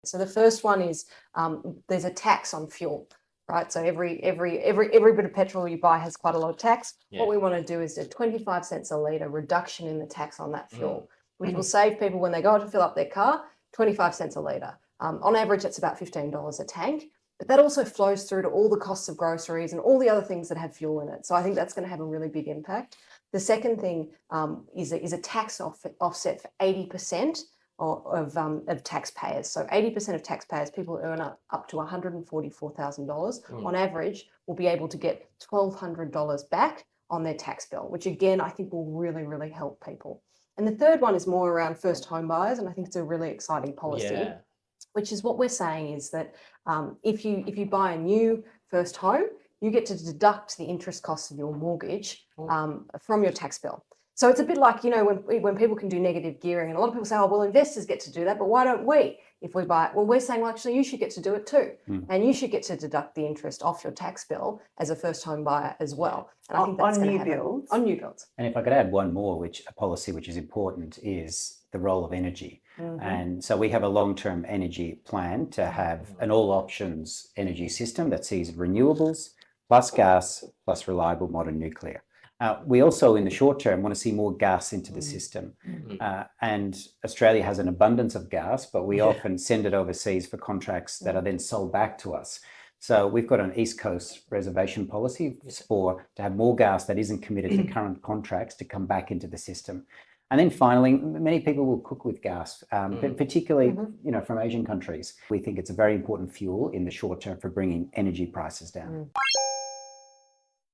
So the first one is there's a tax on fuel, right? So every bit of petrol you buy has quite a lot of tax. Yeah. What we want to do is a 25 cents a litre reduction in the tax on that fuel, which will save people when they go to fill up their car, 25 cents a litre. On average, that's about $15 a tank. But that also flows through to all the costs of groceries and all the other things that have fuel in it. So I think that's going to have a really big impact. The second thing is a tax offset for 80% of taxpayers. So 80% of taxpayers, people who earn up to $144,000 on average, will be able to get $1,200 back on their tax bill, which again, I think will really, really help people. And the third one is more around first home buyers, and I think it's a really exciting policy, which is what we're saying is that if you buy a new first home, you get to deduct the interest costs of your mortgage from your tax bill. So it's a bit like, when people can do negative gearing, and a lot of people say, oh, well, investors get to do that, but why don't we? If we buy it, well, we're saying, well, actually, you should get to do it too. And you should get to deduct the interest off your tax bill as a first home buyer as well. And I think that's on new builds. And if I could add one more, a policy which is important is the role of energy. And so we have a long-term energy plan to have an all options energy system that sees renewables plus gas plus reliable modern nuclear. We also, in the short term, want to see more gas into the system. And Australia has an abundance of gas, but we often send it overseas for contracts that are then sold back to us. So we've got an East Coast reservation policy to have more gas that isn't committed to current contracts to come back into the system. And then finally, many people will cook with gas, but particularly from Asian countries. We think it's a very important fuel in the short term for bringing energy prices down.